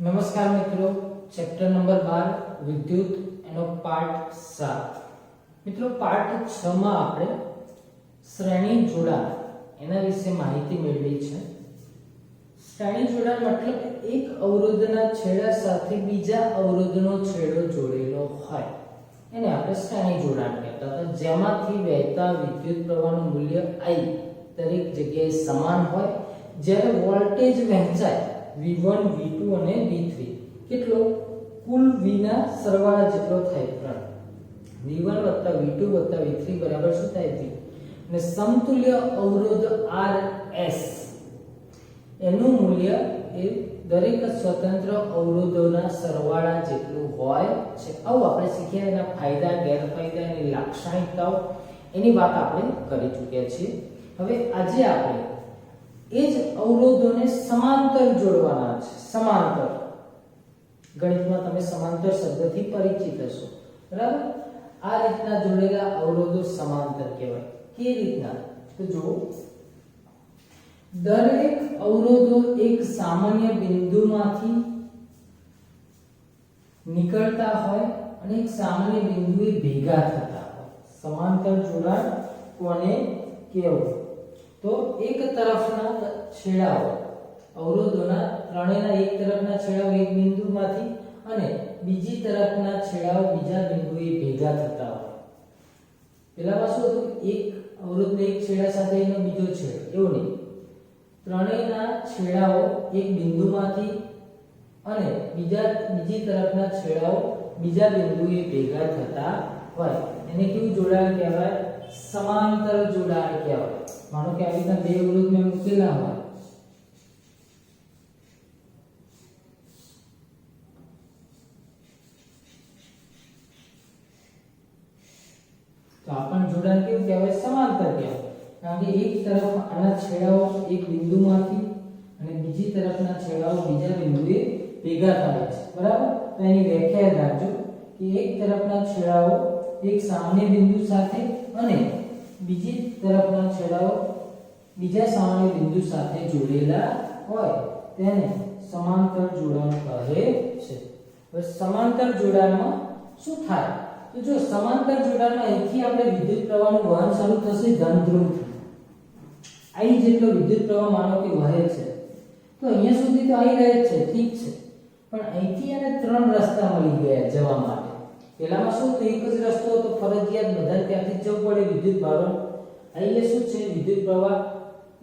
નમસ્કાર મિત્રો, chapter number 12 વિદ્યુત એનો પાર્ટ 7. મિત્રો પાર્ટ 6 માં આપણે શ્રેણી જોડાણ એના વિશે માહિતી મેળવી છે. શ્રેણી જોડાણ મતલબ એક અવરોધના છેડા સાથે બીજા અવરોધનો છેડો જોડેલો હોય એને આપણે શ્રેણી જોડાણ કહેતા હતા, જેમાંથી વહેતા વિદ્યુત પ્રવાહનું મૂલ્ય I દરેક જગ્યાએ સમાન હોય, જ્યારે વોલ્ટેજ વહેંચાય V1 V2 અને V3 કેટલો કુલ V ના સરવાળા જેટલો થાય. V1 V2 V3 બરાબર શું થાય V, અને સમતુલ્ય અવરોધ RS એનું મૂલ્ય એ દરેક સ્વતંત્ર અવરોધોના સરવાળા જેટલું હોય છે. આવું આપણે શીખ્યા, એના ફાયદા ગેરફાયદા એની લાક્ષણિકતાઓ એની વાત આપણે કરી ચૂક્યા છીએ. હવે આજે આપણે એ જ અવરોધોને સમાંતર જોડવાના છે. સમાંતર ગણિતમાં તમે સમાંતર શબ્દથી પરિચિત હશો, બરાબર? આ રીતના જોડેલા અવરોધો સમાંતર કહેવાય. કેવી રીતના? તો જુઓ, દરેક અવરોધો એક સામાન્ય બિંદુમાંથી નીકળતા હોય અને એક સામાન્ય બિંદુએ ભેગા થતા હોય. સમાંતર જોડાણ કોને કહેવું? તો એક તરફના છેડાઓ અવરોધોના ત્રણેયના એક તરફના છેડાઓ એક બિંદુમાંથી અને બીજી તરફના છેડાઓ બીજા બિંદુએ ભેગા થતા હોય. પેલામાં શું હતું? એક અવરોધના એક છેડા સાથે એનો બીજો છેડો, એવું નહીં. ત્રણેયના છેડાઓ એક બિંદુમાંથી અને બીજી તરફના છેડાઓ બીજા બિંદુએ ભેગા થતા હોય. એને કેવું જોડાણ કહેવાય? સમાંતર જોડાણ કહેવાય. માનો કે આવી રીતના બે અવરોધ મેં મૂકેલા હોય, તો આ પણ જોડાણ કેવું કહેવાય? સમાંતર કહેવાય. કારણ કે એક તરફ આના છેડાઓ એક બિંદુમાંથી અને બીજી તરફના છેડાઓ બીજા બિંદુએ ભેગા થાય છે, બરાબર? તો એની વ્યાખ્યા રાખજો કે એક તરફના છેડાઓ એક સામાન્ય બિંદુ સાથે અને બીજી તરફના છેડાઓ બીજા સામાન્ય બિંદુ સાથે જોડેલા હોય તેને સમાંતર જોડાણ કહે છે. હવે સમાંતર જોડાણમાં શું થાય? તો જો સમાંતર જોડાણમાં અહીંથી આપણે વિદ્યુત પ્રવાહનું વહન શરૂ થશે ધન ધ્રુવથી. I જેટલો વિદ્યુત પ્રવાહ માનો કે વહે છે, તો અહીંયા સુધી તો આવી રહે છે, ઠીક છે, પણ અહીંથી એને ત્રણ રસ્તા મળી ગયા જવા માટે. પેલામાં શું તો એક જ રસ્તો હતો, ફરજિયાત બધા ત્યાંથી જ જવું પડે વિદ્યુત ભારનો. અહીંયા શું છે? વિદ્યુત પ્રવાહ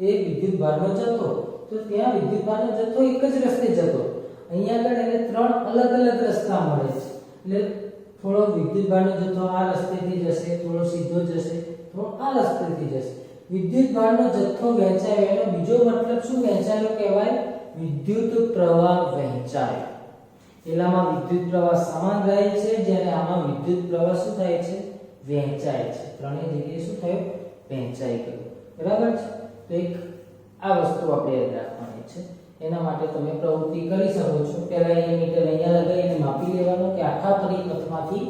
એ વિદ્યુત ભારનો જથ્થો, તો ત્યાં વિદ્યુત ભારનો જથ્થો એક જ રસ્તે જતો. અહીંયા આગળ એને ત્રણ અલગ અલગ રસ્તા મળે છે. એટલે થોડો વિદ્યુત ભારનો જથ્થો આ રસ્તેથી જશે, થોડો સીધો જશે, થોડો આ રસ્તેથી જશે. વિદ્યુત ભારનો જથ્થો વહેંચાયો એનો બીજો મતલબ શું? વહેંચાયેલો કહેવાય વિદ્યુત પ્રવાહ વહેંચાય. પેલામાં વિદ્યુત પ્રવાહ સમાન રહે છે, જ્યારે આમાં વિદ્યુત પ્રવાહ શું થાય છે? વહેંચાય છે. ત્રણેય જગ્યાએ શું થયું? વહેંચાઈ ગયું, બરાબર છે? તો એક આ વસ્તુ આપણે યાદ રાખવાની છે. એના માટે તમે પ્રવૃત્તિ કરી શકો છો. પહેલા એ મીટર અહીંયા લગાવીને માપી લેવાનું કે આખા પરિપથમાંથી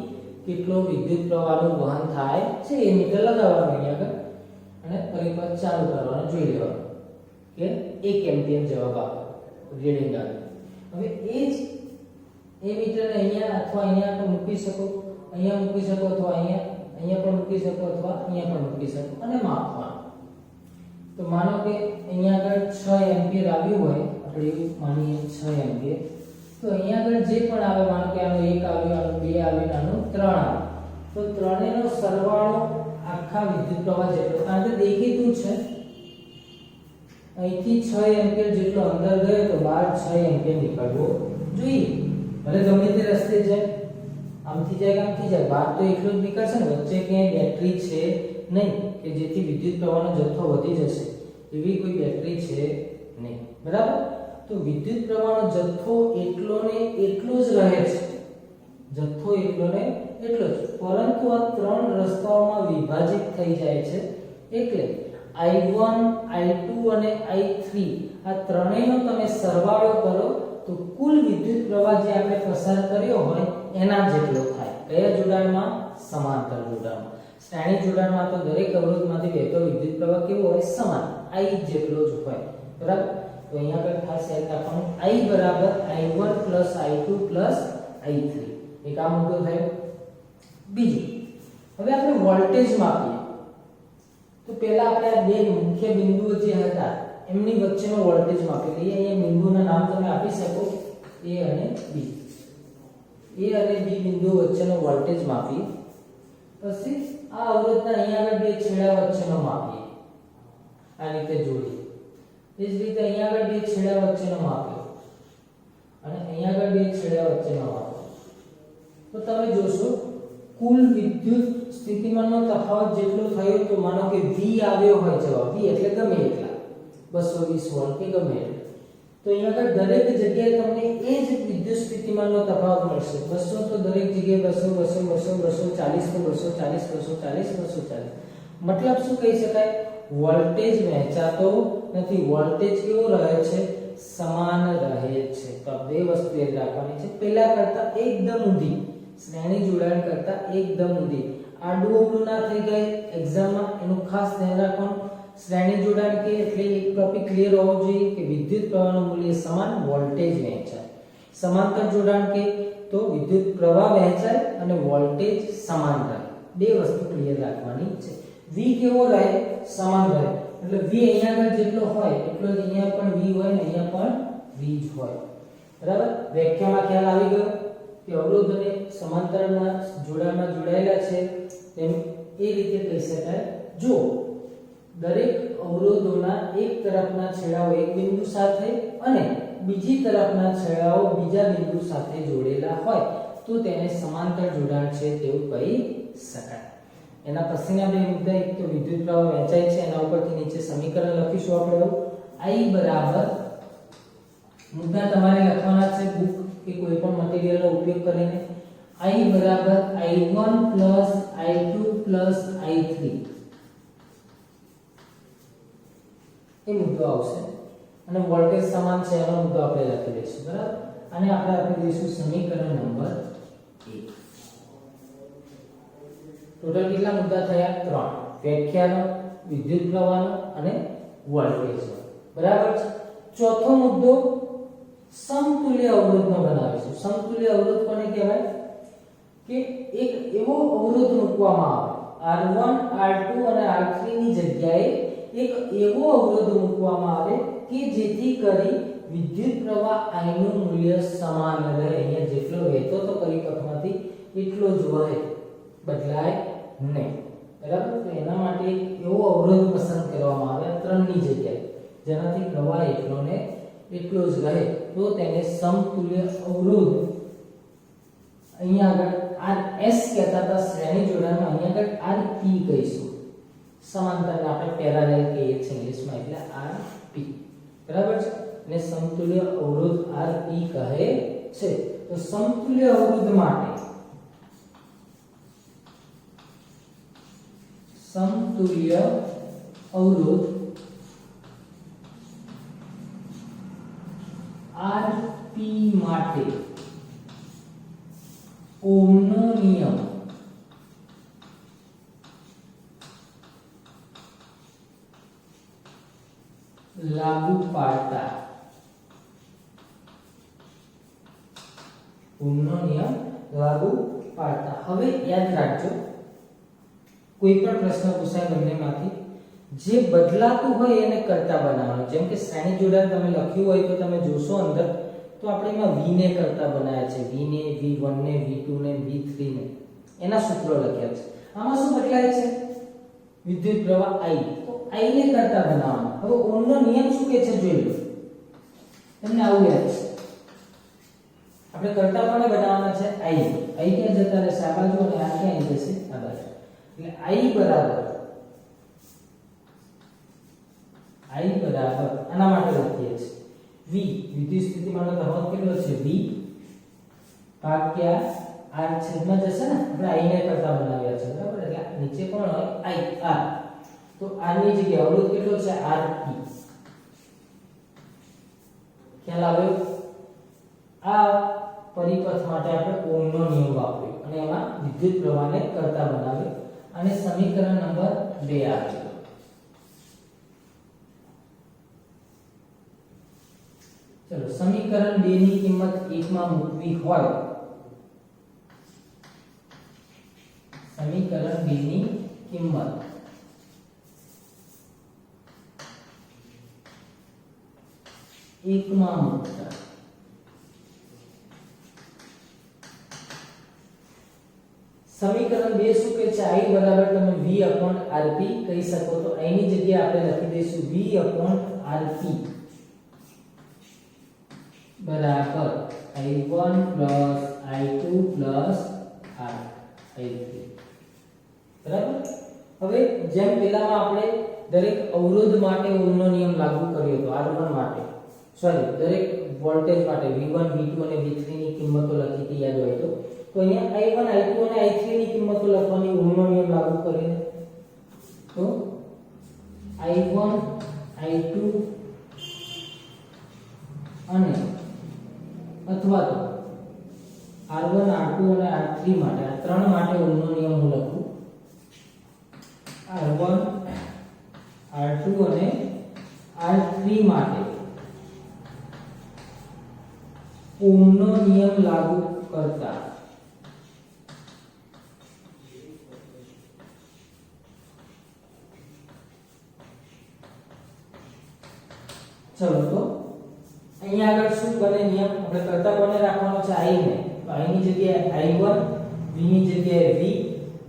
કેટલો વિદ્યુત પ્રવાહનું વહન થાય છે. એ મીટર લગાવવાનું અહીંયા આગળ અને પરિપથ ચાલુ કરવાનું, જોઈ લેવાનું કે 1 એમ્પિયર જવાબ આપે રીડિંગ આવે. હવે એ મીટરને અહીંયા અથવા અહીંયા પણ મૂકી શકો, અહીંયા મૂકી શકો, અથવા અહીંયા પણ મૂકી શકો, અથવા અહીંયા પણ મૂકી શકો અને માપવાનું. તો માનો કે અહીંયા આગળ 6 એમ્પિયર આવ્યું હોય, આપણે એવું માનીએ 6 એમ્પિયર, તો અહીંયા આગળ જે પણ આવે, માનો કે આનો 1 આવ્યો, આનો 2 આવ્યો, આનો 3 આવ્યો, તો ત્રણેયનો સરવાળો આખા વિદ્યુત પ્રવાહ જેટલો, કારણ કે દેખીતું છે અહીંથી 6 એમ્પિયર જેટલો અંદર ગયો તો બહાર 6 એમ્પિયર નીકળવો જોઈએ. ભલે ગમે તે રસ્તે જાય, આમથી જાય આમથી જાય, બહાર તો એટલો જ નીકળશે ને. વચ્ચે ક્યાંય બેટરી છે નહીં કે જેથી વિદ્યુત પ્રવાહનો જથ્થો વધી જશે, એવી કોઈ બેટરી છે નહીં, બરાબર? તો વિદ્યુત પ્રવાહનો જથ્થો એટલો ને એટલો જ રહે છે, જથ્થો એટલો ને એટલો જ, પરંતુ આ ત્રણ રસ્તાઓમાં વિભાજિત થઈ જાય છે. એટલે I1 I2 અને I3 આ ત્રણેયનો તમે સરવાળો કરો તો કુલ વિદ્યુત પ્રવાહ જે આપણે પસાર કર્યો હોય એના જેટલો થાય. કયા જોડાણમાં? સમાંતર જોડાણમાં. શ્રેણી જોડાણમાં તો દરેક અવરોધમાંથી વહેતો વિદ્યુત પ્રવાહ કેવો હોય? સમાન, I જેટલો જ હોય, બરાબર? તો અહીંયા આગળ ખાસ યાદ રાખવાનું I બરાબર I1 + I2 + I3 એક આ મુદ્દો થયો. બીજું હવે આપણે વોલ્ટેજ માપીએ તો પહેલા આપણે આ બે મુખ્ય બિંદુઓ જે હતા એમની વચ્ચેનો વોલ્ટેજ માપી લઈએ. અહીંયા બિંદુના નામ તમે આપી શકો A અને B. A અને B બિંદુઓ વચ્ચેનો વોલ્ટેજ માપીએ. પછી આ અવરોધના અહીંયા આગળ બે છેડા વચ્ચેનો માપીએ, આ રીતે જોડીએ. એ જ રીતે અહીંયા આગળ બે છેડા વચ્ચેનો માપ્યો અને અહીંયા આગળ બે છેડા વચ્ચેનો માપ્યો. તો તમે જોશો કુલ વિદ્યુત સ્થિતિમાનનો તફાવત જેટલો થયો તો માનો કે V આવ્યો હોય જવાબ, V એટલે ગમે એટલા 220 વોલ્ટ કે ગમે એટલા, તો અહીંયા આગળ દરેક જગ્યાએ તમને એ જ વિદ્યુત સ્થિતિમાનનો તફાવત મળશે. 200 તો દરેક જગ્યાએ 200 200 240 તો 240 240 240. મતલબ શું કહી શકાય? વોલ્ટેજ વહેંચાતો નથી, વોલ્ટેજ કેવો રહે છે? સમાન રહે છે. તો બે વસ્તુ યાદ રાખવાની છે. પહેલા કરતા એકદમ ઊંધી, શ્રેણી જોડાણ કરતા એકદમ ઊંધી. આડું અવળું ના થઈ ગઈ એક્ઝામમાં, એનું ખાસ ધ્યાન રાખવાનું. શ્રેણી જોડાણ કે એટલે એક ટોપિક ક્લિયર હોવો જોઈએ કે વિદ્યુત પ્રવાહનું મૂલ્ય સમાન, વોલ્ટેજ વહેંચાય. સમાંતર જોડાણ કે તો વિદ્યુત પ્રવાહ વહેંચાય અને વોલ્ટેજ સમાન રહે. બે વસ્તુ ક્લિયર રાખવાની છે. V કેવો રહે? સમાન રહે. એટલે V અહીંયા આગળ જેટલો હોય એટલો જ અહીંયા પણ V હોય ને અહીંયા પણ V જ હોય. બરાબર? વ્યાખ્યામાં ખ્યાલ આવી ગયો કે અવરોધ અને સમાંતરના જોડાણમાં જોડાયેલા છે તેમ એ રીતે કહી શકાય. જો દરેક અવરોધોના એક તરફના છેડાઓ એક બિંદુ સાથે અને બીજી તરફના છેડાઓ બીજા બિંદુ સાથે જોડેલા હોય તો તેને સમાંતર જોડાણ છે તેવું કહી શકાય. એના પછીના બે મુદ્દા, એક તો વિદ્યુત પ્રવાહ વહેંચાય છે, એના ઉપરથી નીચે સમીકરણ લખીશું આપણે. I બરાબર મુદ્દા તમારે લખવાના છે બુક કે કોઈ પણ મટીરીયલનો ઉપયોગ કરીને. I બરાબર I1 + I2 + I3 એ મુદ્દો આવશે અને વોલ્ટેજ સમાન છે એનો મુદ્દો આપણે લખી દઈશું. બરાબર? અને આપણે આપી દઈશું સમીકરણ નંબર 1. ટોટલ કેટલા મુદ્દા થયા? 3. વ્યાખ્યાનો, વિદ્યુત પ્રવાહનો અને વોલ્ટેજનો. બરાબર છે? ચોથો મુદ્દો સમતુલ્ય અવરોધનો બનાવીશું. સમતુલ્ય અવરોધ કોને કહેવાય? કે એક એવો અવરોધ મૂકવામાં આવે R1 R2 અને R3 ની જગ્યાએ એક એવો અવરોધ મૂકવામાં આવે કે જેથી કરી વિદ્યુત પ્રવાહ I નું મૂલ્ય સમાન રહે. અહીંયા જેટલો વહેતો તો પરિપથમાંથી એટલો જ વહે, બદલાય નહીં. બરાબર? તો એના માટે એવો અવરોધ પસંદ કરવામાં આવે ત્રણની જગ્યાએ જેનાથી પ્રવાહ એટલો ને એટલો જ રહે, તો તેને સમતુલ્ય અવરોધ અહીંયા આગળ RS કહેતા હતા શ્રેણી જોડાણમાં, અહીંયા આગળ RP કહીશું. સમાંતરને આપણે પેરેલલ કહીએ છીએ ઇંગ્લિશમાં, એટલે RP. બરાબર છે? અને સમતુલ્ય અવરોધ RP કહે છે. તો સમતુલ્ય અવરોધ માટે સમતુલ્ય અવરોધ RP માટે ઓહ્મનો નિયમ લાગુ પાડતા ઓહ્મનો નિયમ લાગુ પાડતા. હવે યાદ રાખજો, કોઈ પણ પ્રશ્ન પૂછાય બંનેમાંથી, જે બદલાતું હોય એને કરતા બનાવવાનું. જેમ કે શ્રેણી જોડાણ તમે લખ્યું હોય તો તમે જોશો અંદર તો આપણે એમાં V ને કરતા બનાવ્યા છે, V ને, V1 ને, V2 ને, V3 ને, એના સૂત્રો લખ્યા છે. આમાં શું બદલાય છે? વિદ્યુત પ્રવાહ I, તો I ને કરતા બનાવવાનું. હવે ઓહ્મનો નિયમ શું કહે છે જોઈ લો. તમને આવું યાદ છે, આપણે કરતા પણ બનાવવાના છે I ક્યાં જતા રહેશે? આ બાજુ, અને આ ક્યાં જશે? આ બાજુ. એટલે I બરાબર આના માટે લખીએ છીએ V, વિદ્યુત સ્થિતિમાનનો તફાવત કેટલો છે? V ભાગ્યા R છેદમાં જશે ને, આપણે I ને કરતા બનાવ્યા છે. બરાબર? એટલે નીચે કોણ હોય? I, R. તો R ની જગ્યાએ અવરોધ કેટલો છે? RP. ખ્યાલ આવ્યો? આ પરિપથ માટે આપણે ઓહ્મનો નિયમ વાપર્યો અને એમાં વિદ્યુત પ્રવાહને કરતા બનાવ્યો અને સમીકરણ નંબર 2 આપ્યો. ચલો સમીકરણ 2 ની કિંમત 1 માં મૂકવી હોય, સમીકરણ 2 ની કિંમત એકમાં મૂકતા સમીકરણ 2 શું કે છે I બરાબર તમે V upon RP કહી શકો તો અહીંની જગ્યાએ આપણે લખી દઈશું V upon RP બરાબર I1 plus I2 plus I3 બરાબર। હવે જેમ પહેલામાં આપણે દરેક અવરોધ માટે ઓહમનો નિયમ લાગુ કર્યો હતો R1 માટે, સોરી દરેક વોલ્ટેજ માટે V1 V2 અને V3 ની કિંમતો લખી હતી યાદ હોય તો અહીંયા I1 I2 અને I3 ની કિંમતો લખવાની ઓહમનો નિયમ લાગુ કરીને તો I1 I2 અને અથવા તો R1 R2 અને R3 માટે આ ત્રણ માટે ઓહમનો નિયમ હું લખું R1 R2 અને R3 માટે ઓહમનો નિયમ લાગુ કરતા चलो तो અહીંયા આગળ શું બને નિયમ આપણે કરતા કોને રાખવાનો છે I ને તો I ની જગ્યાએ I1 V ની જગ્યાએ V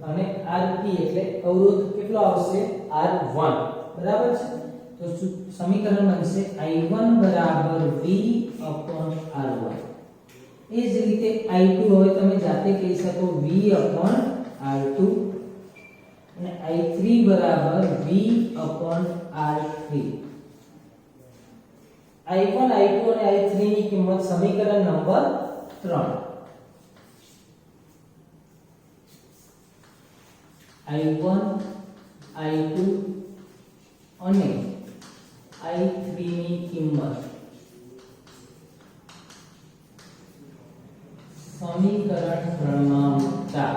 અને RP એટલે અવરોધ કેટલો આવશે R1 બરાબર છે તો સમીકરણ બનશે I1 બરાબર V upon R1 એ જ રીતે I2 હવે તમે જાતે કહી શકો V upon R2 અને I3 બરાબર V upon R3 I1 I2 અને I3 ની કિંમત સમીકરણ નંબર 3 I1 I2 અને I3 ની કિંમત સમીકરણ 3 માં મૂકતા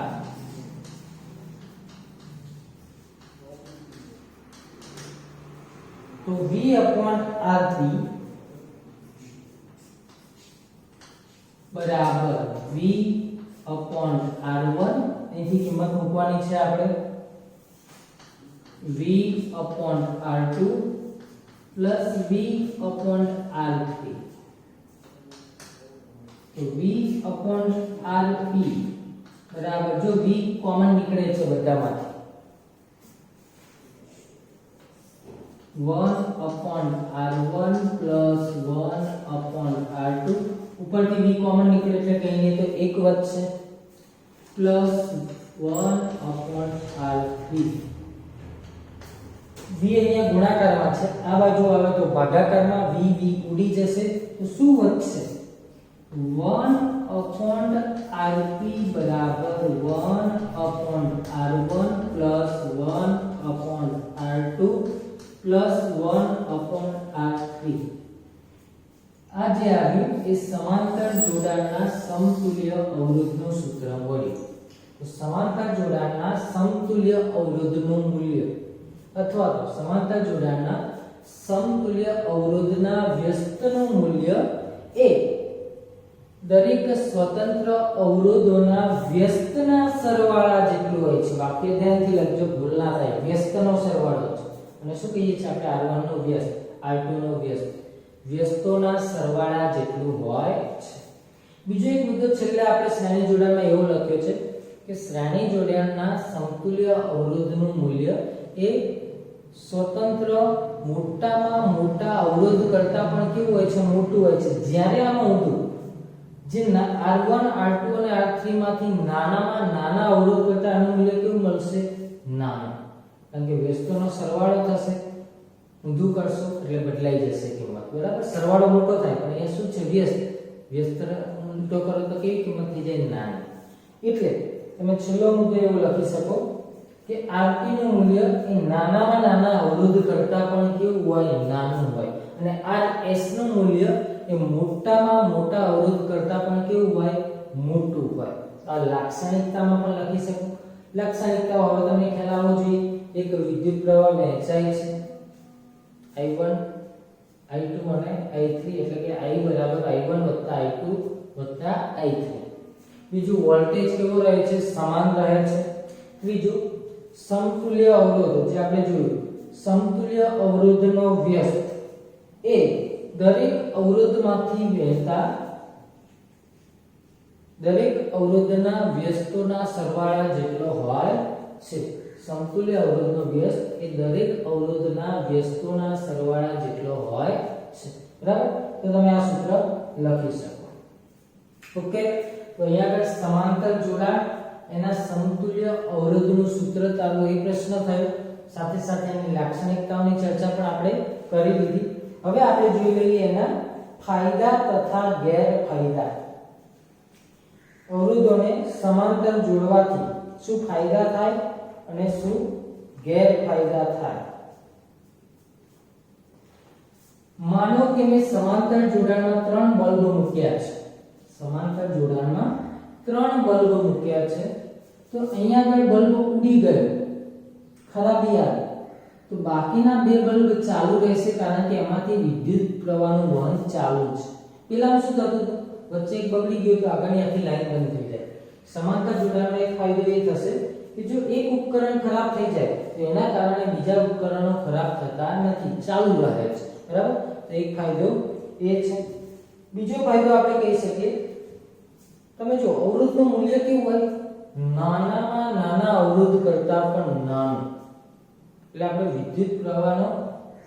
તો V upon R3 बराबर V upon R1 એની કિંમત મૂકવાની છે આપણે V upon R2 plus V upon R3 તો V upon RP બરાબર જો V કોમન નીકળે છે બધામાંથી 1 upon R1 plus 1 upon R2 ઉપરથી V કોમન નીકળે એટલે કઈ નહીં તો એક વધશે પ્લસ 1 upon R3 V અહીંયા ગુણાકારમાં છે આ બાજુ આવે તો ભાગાકારમાં V ઉડી જશે તો શું વધશે 1 upon RP બરાબર 1 upon R1 plus 1 upon R2 plus 1 upon R3 આ જે આવ્યું એ સમાંતર જોડાણના સમતુલ્ય અવરોધનું સૂત્ર મળ્યું તો સમાંતર જોડાણના સમતુલ્ય અવરોધનું મૂલ્ય અથવા તો સમાંતર જોડાણના સમતુલ્ય અવરોધના વ્યસ્તનું મૂલ્ય એ દરેક સ્વતંત્ર અવરોધોના વ્યસ્તના સરવાળા જેટલું હોય છે વાક્ય ધ્યાનથી લખજો ભૂલ ના થાય વ્યસ્તનો સરવાળો છે અને શું કહીએ છીએ આપણે R1 નો વ્યસ્ત R2 નો વ્યસ્ત વ્યસ્તોના સરવાળા જેટલું હોય છે બીજો એક મુદ્દો છેલ્લે આપણે શ્રેણી જોડાણમાં એવો લખ્યો છે કે શ્રેણી જોડાણના સમતુલ્ય અવરોધનું મૂલ્ય એ સ્વતંત્ર મોટામાં મોટા અવરોધ કરતાં પણ કેવું હોય છે મોટું હોય છે જ્યારે આમાં ઊંધું જે R1 R2 અને R3 માંથી નાનામાં નાના અવરોધ કરતાં આનું મૂલ્ય કેવું મળશે નાનું કારણ કે વ્યસ્તોનો સરવાળો થશે ઊંધું કરશો એટલે બદલાઈ જશે કિંમત બરાબર સરવાળો મોટો થાય પણ એ શું છે વ્યસ્ત ઊંધો કરો તો કેવી કિંમત થઈ જાય નાની એટલે તમે છેલ્લો મુદ્દો એવું લખી શકો કે RP નું મૂલ્ય એ નાનામાં નાના અવરોધ કરતાં પણ કેવું હોય નાનું હોય અને RS નું મૂલ્ય એ મોટામાં મોટા અવરોધ કરતાં પણ કેવું હોય મોટું હોય આ લાક્ષણિકતામાં પણ લખી શકો લાક્ષણિકતાઓ હવે તમને ખ્યાલ આવવો જોઈએ એક વિદ્યુત પ્રવાહ વહેંચાય છે I1 I2 અને I3 એટલે કે I બરાબર I1 વત્તા I2 વત્તા I3. બીજું વોલ્ટેજ કેવો રહે છે? સમાન રહે છે. ત્રીજું સમતુલ્ય અવરોધ, જે આપણે જોયું સમતુલ્ય અવરોધનો વ્યસ્ત એ દરેક અવરોધમાંથી વહેતા દરેક અવરોધના વ્યસ્તોના સરવાળા જેટલો હોય છે. સમતુલ્ય અવરોધનો વ્યસ્ત એ દરેક અવરોધના વ્યસ્તોના સરવાળા જેટલો હોય છે. બરાબર? તો તમે આ સૂત્ર લખી શકો. ઓકે, તો અહીંયા આગળ સમાંતર જોડાણ એના સમતુલ્ય અવરોધનું સૂત્ર તારવું એ પ્રશ્ન થયો. સાથે સાથે એની લાક્ષણિકતાઓની ચર્ચા પણ આપણે કરી લીધી. હવે આપણે જોઈ લઈએ એના ફાયદા તથા ગેરફાયદા. અવરોધોને સમાંતર જોડવાથી શું ફાયદા થાય અને શું ગેરફાયદા થાય? માનો કે મેં સમાંતર જોડાણમાં 3 બલ્બ મૂક્યા છે. સમાંતર જોડાણમાં 3 બલ્બ મૂક્યા છે. તો અહીંયા આગળ બલ્બ ઉડી ગયો, ખરાબી આવી, તો બાકીના 2 બલ્બ ચાલુ રહેશે, કારણ કે એમાંથી વિદ્યુત પ્રવાહનું વહન ચાલુ છે. પેલામાં શું થતું હતું? વચ્ચે એક બગડી ગયું તો આગળની આખી લાઈન બંધ થઈ જાય. સમાંતર જોડાણનો એક ફાયદો એ થશે કે જો એક ઉપકરણ ખરાબ થઈ જાય તો એના કારણે બીજા ઉપકરણો ખરાબ થતા નથી, ચાલુ રહે છે. બરાબર? તો એક ફાયદો એ છે. બીજો ફાયદો આપણે કહી શકીએ, તમે જો અવરોધનું મૂલ્ય કેવું હોય? નાનામાં નાના અવરોધ કરતા પણ નાનું. એટલે આપણે વિદ્યુત પ્રવાહનો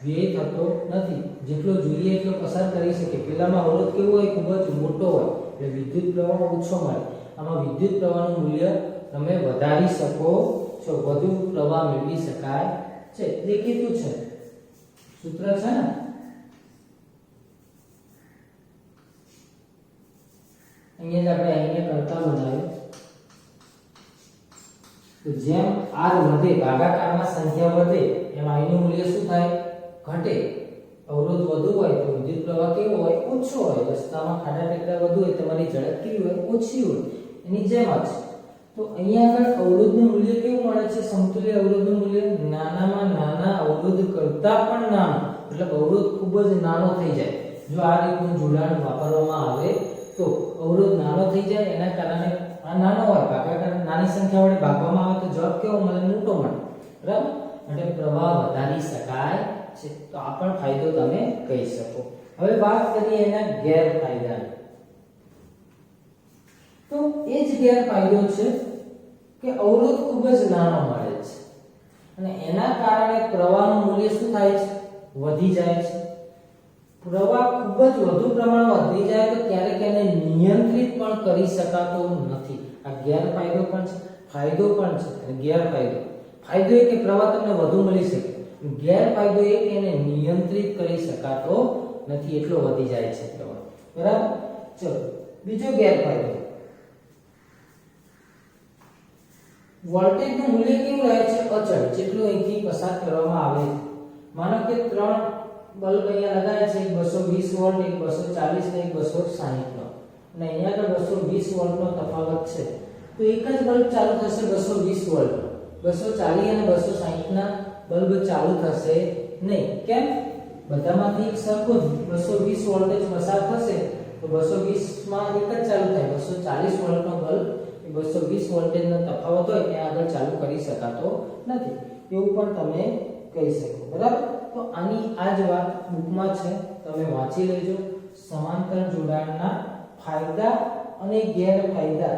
વ્યય થતો નથી, જેટલો જોઈએ એટલો પસાર કરી શકીએ. પેલામાં અવરોધ કેવો હોય? ખૂબ જ મોટો હોય એટલે વિદ્યુત પ્રવાહ ઓછો મળે. આમાં વિદ્યુત પ્રવાહનું મૂલ્ય તમે વધારી શકો છો, વધુ પ્રવાહ મેળવી શકાય છે. દેખીતું છે, સૂત્ર છે ને. અહીંયા જ આપણે કરતા બનાવ્યું. તો જેમ r વધે, ભાગાકારમાં સંખ્યા વધે, એમ I નું મૂલ્ય શું થાય? ઘટે. અવરોધ વધુ હોય તો વિદ્યુત પ્રવાહ કેવો હોય? ઓછો હોય. રસ્તામાં ખાડા ટેકરા વધુ હોય, તમારી ઝડપ કેવી હોય? ઓછી હોય. એની જેમ જ તો અહીંયા આગળ અવરોધનું મૂલ્ય કેવું મળે છે? સમતુલ્ય અવરોધનું મૂલ્ય નાનામાં નાના અવરોધ કરતા પણ નાનું. મતલબ અવરોધ ખૂબ જ નાનો થઈ જાય. જો આ રીતનું જોડાણ વાપરવામાં આવે તો અવરોધ નાનો થઈ જાય. એના કારણે આ નાનો હોય, ભાગાકાર નાની સંખ્યા વડે ભાગવામાં આવે તો જવાબ કેવો મળે? મોટો મળે. બરાબર? એટલે પ્રવાહ વધારી શકાય છે. તો આ પણ ફાયદો તમે કહી શકો. હવે વાત કરીએ એના ગેરફાયદાની. તો એ જ ગેરફાયદો છે કે અવરોધ ખૂબ જ નાનો મળે છે અને એના કારણે પ્રવાહનું મૂલ્ય શું થાય છે? વધી જાય છે. પ્રવાહ ખૂબ જ વધુ પ્રમાણમાં વધી જાય તો ક્યારેક એને નિયંત્રિત પણ કરી શકાતો નથી. આ ગેરફાયદો પણ છે, ફાયદો પણ છે. અને ગેરફાયદો, ફાયદો એ કે પ્રવાહ તમને વધુ મળી શકે, ગેરફાયદો એ કે એને નિયંત્રિત કરી શકાતો નથી, એટલો વધી જાય છે પ્રવાહ. બરાબર? ચલો, બીજો ગેરફાયદો, વોલ્ટેજનું મૂલ્ય કેવું રહે છે? અચળ, જેટલું અહીંથી પસાર કરવામાં આવે છે. માનો કે 3 બલ્બ અહીંયા લગાવ્યા છે, એક 220 વોલ્ટ, એક 240 ને એક 260 નો, અને અહીંયા આગળ 220 વોલ્ટનો તફાવત છે. તો એક જ બલ્બ ચાલુ થશે 220 વોલ્ટ, 240 અને 260 ના બલ્બ ચાલુ થશે નહીં. કેમ? બધામાંથી એક સરખું 220 વોલ્ટેજ પસાર થશે તો 220 માં એક જ ચાલુ થાય. 240 વોલ્ટનો બલ્બ 220 વોલ્ટેજનો તફાવત હોય ત્યાં આગળ ચાલુ કરી શકાતો નથી. એવું પણ તમે કહી શકો. બરાબર? તો આની આ જ વાત બુકમાં છે, તમે વાંચી લેજો. સમાંતર જોડાણના ફાયદા અને ગેરફાયદા,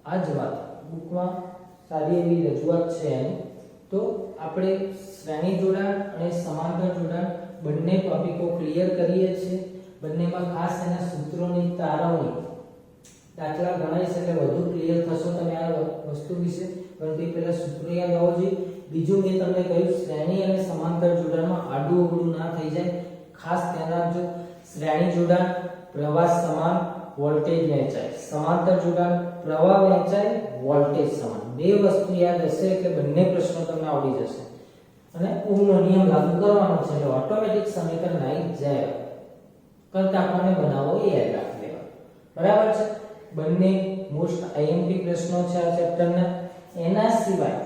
આ જ વાત બુકમાં સારી એવી રજૂઆત છે એની. તો આપણે શ્રેણી જોડાણ અને સમાંતર જોડાણ બંને ટોપિકો ક્લિયર કરીએ છીએ. બંનેમાં ખાસ એના સૂત્રોની તારવણી, દાખલા ગણાઈશ એટલે વધુ ક્લિયર થશો તમે આ વસ્તુ વિશે. પરંતુ એ પહેલા સૂત્રો યાદ હોવો જોઈએ. બીજું મેં તમને કહ્યું, શ્રેણી અને સમાંતર જોડાણમાં આડું અવળું ના થઈ જાય, ખાસ ધ્યાન રાખજો. શ્રેણી જોડાણ પ્રવાહ સમાન, વોલ્ટેજ વહેંચાય. સમાંતર જોડાણ પ્રવાહ વહેંચાય, વોલ્ટેજ સમાન. બે વસ્તુ યાદ હશે એટલે બંને પ્રશ્નો તમને આવડી જશે. અને ઓહમનો નિયમ લાગુ કરવાનો છે એટલે ઓટોમેટિક સમીકરણ આવી જાય. કરતા આપણને બનાવો એ યાદ રાખી લેવા. બરાબર છે? બંને મોસ્ટ આઈએમપી પ્રશ્નો છે આ ચેપ્ટરના. એના સિવાય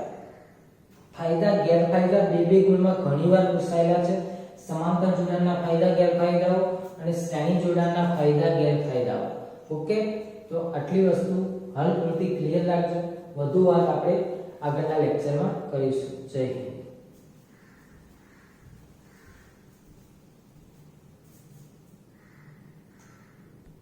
ફાયદા ગેરફાયદા બે ગુણમાં ઘણીવાર પૂછાયેલા છે. સમાંતર જોડાણના ફાયદા ગેરફાયદાઓ અને શ્રેણી જોડાણના ફાયદા ગેરફાયદાઓ. ઓકે, તો આટલી વસ્તુ હાલ પૂરતી ક્લિયર રાખજો. વધુ વાત આપણે આગળના લેક્ચરમાં કરીશું. જય હિન્દ.